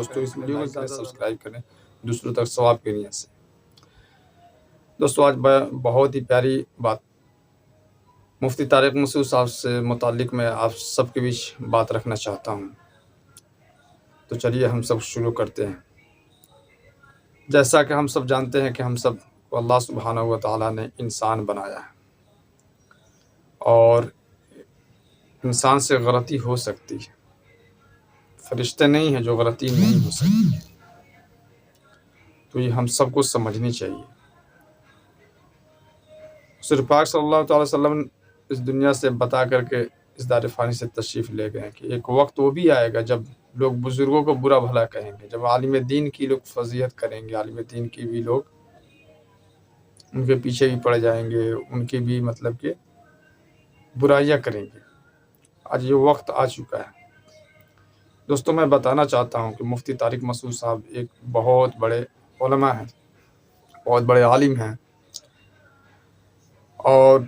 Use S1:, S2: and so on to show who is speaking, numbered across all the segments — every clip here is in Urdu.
S1: دوستوں اس ویڈیو کو کریں، سبسکرائب کریں دوسروں تک ثواب کی نیت سے۔ دوستوں آج بہت ہی پیاری بات مفتی طارق مسعود صاحب سے متعلق میں آپ سب کے بیچ بات رکھنا چاہتا ہوں، تو چلیے ہم سب شروع کرتے ہیں۔ جیسا کہ ہم سب جانتے ہیں کہ ہم سب کو اللہ سبحانہ و تعالیٰ نے انسان بنایا ہے، اور انسان سے غلطی ہو سکتی ہے، فرشتے نہیں ہیں جو غلطی نہیں ہو سکتی، تو یہ ہم سب کو سمجھنی چاہیے۔ حضور پاک صلی اللہ تعالی وسلم اس دنیا سے بتا کر کے اس دار فانی سے تشریف لے گئے کہ ایک وقت وہ بھی آئے گا جب لوگ بزرگوں کو برا بھلا کہیں گے، جب عالم دین کی لوگ فضیحت کریں گے، عالم دین کی بھی لوگ ان کے پیچھے بھی پڑ جائیں گے، ان کی بھی مطلب کہ برائیاں کریں گے۔ آج یہ وقت آ چکا ہے۔ دوستوں میں بتانا چاہتا ہوں کہ مفتی طارق مسعود صاحب ایک بہت بڑے علماء ہیں، بہت بڑے عالم ہیں، اور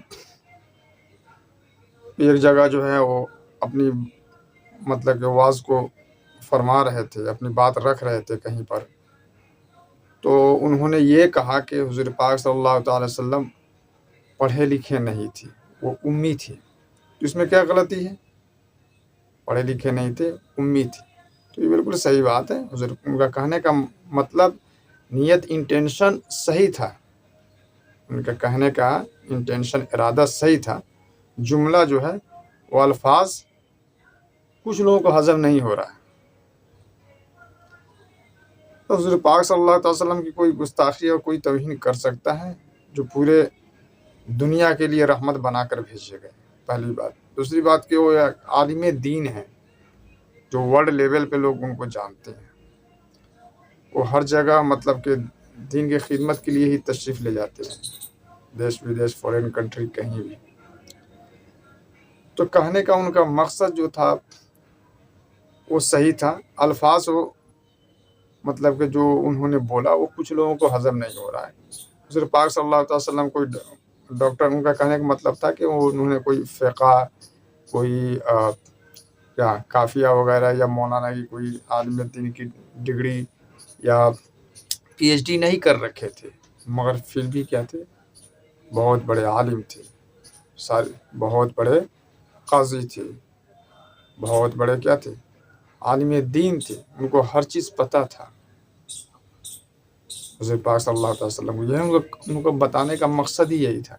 S1: ایک جگہ جو ہے وہ اپنی مطلب کہ واعظ کو فرما رہے تھے، اپنی بات رکھ رہے تھے کہیں پر، تو انہوں نے یہ کہا کہ حضور پاک صلی اللہ تعالی وسلم پڑھے لکھے نہیں تھے، وہ امی تھی۔ تو اس میں کیا غلطی ہے؟ پڑھے لکھے نہیں تھے، امی تھی، تو یہ بالکل صحیح بات ہے۔ حضور ان کا کہنے کا مطلب نیت انٹینشن صحیح تھا، ان کا کہنے کا انٹینشن ارادہ صحیح تھا، جملہ جو ہے وہ الفاظ کچھ لوگوں کو ہضم نہیں ہو رہا ہے۔ تو حضور پاک صلی اللہ علیہ وسلم کی کوئی گستاخی اور کوئی توہین کر سکتا ہے جو پورے دنیا کے لیے رحمت بنا کر بھیجے گئے؟ پہلی بات۔ دوسری بات کہ وہ عالم دین ہے جو ورلڈ لیول پہ لوگ ان کو جانتے ہیں، وہ ہر جگہ مطلب کہ دین کی خدمت کے لیے ہی تشریف لے جاتے ہیں، دیش ودیش، فورین کنٹری، کہیں بھی۔ تو کہنے کا ان کا مقصد جو تھا وہ صحیح تھا، الفاظ وہ مطلب کہ جو انہوں نے بولا وہ کچھ لوگوں کو ہضم نہیں ہو رہا ہے۔ حضور پاک صلی اللہ علیہ وسلم کوئی ڈاکٹر، ان کا کہنے کا مطلب تھا کہ انہوں نے کوئی فقہ، کوئی کیا کافیہ وغیرہ یا مولانا کی کوئی عالم دین کی ڈگری یا پی ایچ ڈی نہیں کر رکھے تھے، مگر پھر بھی کیا تھے؟ بہت بڑے عالم تھے، بہت بڑے قاضی تھے، بہت بڑے کیا تھے؟ عالم دین تھے، ان کو ہر چیز پتہ تھا۔ حضور پاک صلی اللہ علیہ وسلم یہ ان کو بتانے کا مقصد ہی یہی تھا،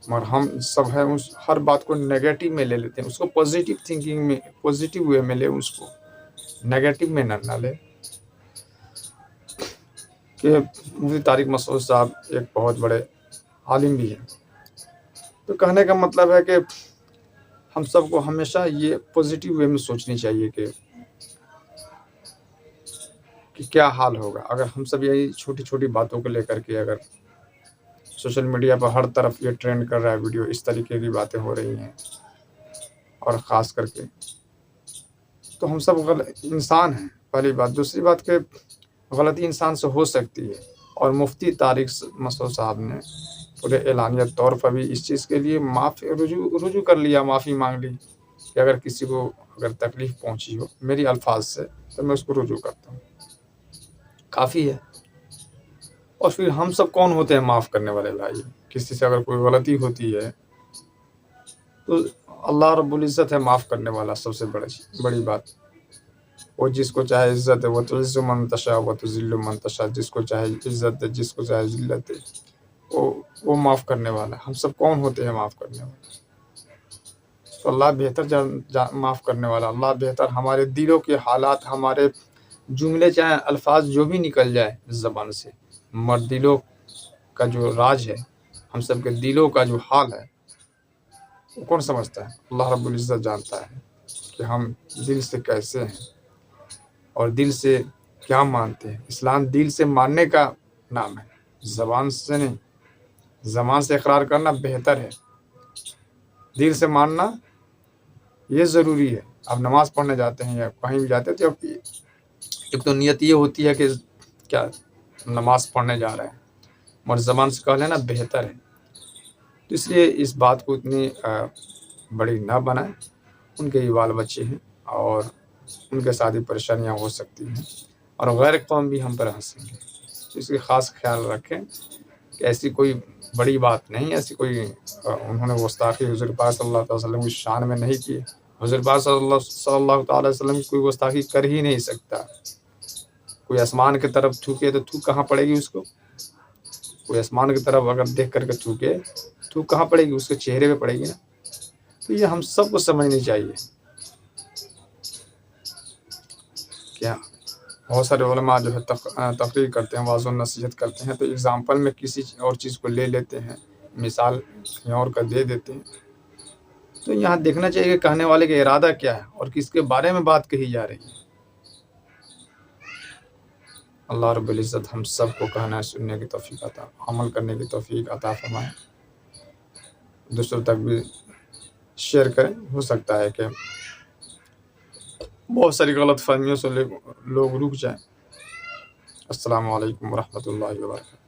S1: مگر ہم سب ہیں ہر بات کو نیگیٹو میں لے لیتے ہیں، اس کو پازیٹیو تھنکنگ میں، پازیٹیو وے میں لے، اس کو نیگیٹو میں نہ لے۔ کہ مفتی طارق مسعود صاحب ایک بہت بڑے عالم بھی ہیں، تو کہنے کا مطلب ہے کہ ہم سب کو ہمیشہ یہ پازیٹیو وے میں سوچنی چاہیے کہ کیا حال ہوگا اگر ہم سب یہی چھوٹی چھوٹی باتوں کو لے کر کے، اگر سوشل میڈیا پر ہر طرف یہ ٹرینڈ کر رہا ہے ویڈیو، اس طریقے کی باتیں ہو رہی ہیں، اور خاص کر کے تو ہم سب انسان ہیں، پہلی بات۔ دوسری بات کہ غلطی انسان سے ہو سکتی ہے، اور مفتی طارق مسعود صاحب نے پورے اعلانیہ طور پر بھی اس چیز کے لیے رجوع کر لیا، معافی مانگ لی کہ اگر کسی کو اگر تکلیف پہنچی ہو میری الفاظ سے تو میں اس کو رجوع کرتا ہوں، کافی ہے۔ اور پھر ہم سب کون ہوتے ہیں معاف کرنے والے بھائی؟ کسی سے اگر کوئی غلطی ہوتی ہے تو اللہ رب العزت ہے معاف کرنے والا، سب سے بڑی بات۔ وہ جس کو چاہے عزت ہے، وہ تعز من تشاء و تذل من تشاء، جس کو چاہے عزت دے، جس کو چاہے ذلت دے، وہ معاف کرنے والا ہے۔ ہم سب کون ہوتے ہیں معاف کرنے والے؟ تو اللہ بہتر معاف کرنے والا، اللہ بہتر۔ ہمارے دلوں کے حالات، ہمارے جملے چاہے الفاظ جو بھی نکل جائے زبان سے، مگر دلوں کا جو راز ہے، ہم سب کے دلوں کا جو حال ہے، وہ کون سمجھتا ہے؟ اللہ رب العزت جانتا ہے کہ ہم دل سے کیسے ہیں اور دل سے کیا مانتے ہیں۔ اسلام دل سے ماننے کا نام ہے، زبان سے نہیں۔ زبان سے اقرار کرنا بہتر ہے، دل سے ماننا یہ ضروری ہے۔ اب نماز پڑھنے جاتے ہیں یا کہیں بھی جاتے ہیں تو ایک تو نیت یہ ہوتی ہے کہ کیا نماز پڑھنے جا رہے ہیں، مگر زبان سے کہہ لینا بہتر ہے۔ تو اس لیے اس بات کو اتنی بڑی نہ بنائیں، ان کے ہی بال بچے ہیں، اور ان کے ساتھ بھی پریشانیاں ہو سکتی ہیں، اور غیر قوم بھی ہم پر ہنسیں گے۔ اس کا خاص خیال رکھیں کہ ایسی کوئی بڑی بات نہیں، ایسی کوئی انہوں نے گستاخی حضور پاک صلی اللہ علیہ وسلم کی شان میں نہیں کی۔ حضور پاک صلی اللہ تعالی وسلم کوئی گستاخی کر ہی نہیں سکتا۔ کوئی آسمان کی طرف تھوکے تو تھوک کہاں پڑے گی اس کو؟ کوئی آسمان کی طرف اگر دیکھ کر کے تھوکے، تھوک کہاں پڑے گی؟ اس کے چہرے پہ پڑے گی نا۔ تو یہ ہم سب کو سمجھنی چاہیے۔ کیا بہت سارے علماء جو ہے تقریر کرتے ہیں، واضح نصیحت کرتے ہیں، تو اگزامپل میں کسی اور چیز کو لے لیتے ہیں، مثال کہیں اور کا دے دیتے ہیں۔ تو یہاں دیکھنا چاہیے کہ کہنے والے کا ارادہ کیا ہے اور کس کے بارے میں بات کہی جا رہی ہے۔ اللہ رب العزت ہم سب کو کہنا سننے کی توفیق عطا، عمل کرنے کی توفیق عطا فرمائے۔ دوسروں تک بھی شیئر کریں، ہو سکتا ہے کہ بہت ساری غلط فہمیوں سے لوگ رک جائیں۔ السلام علیکم ورحمۃ اللہ وبرکاتہ۔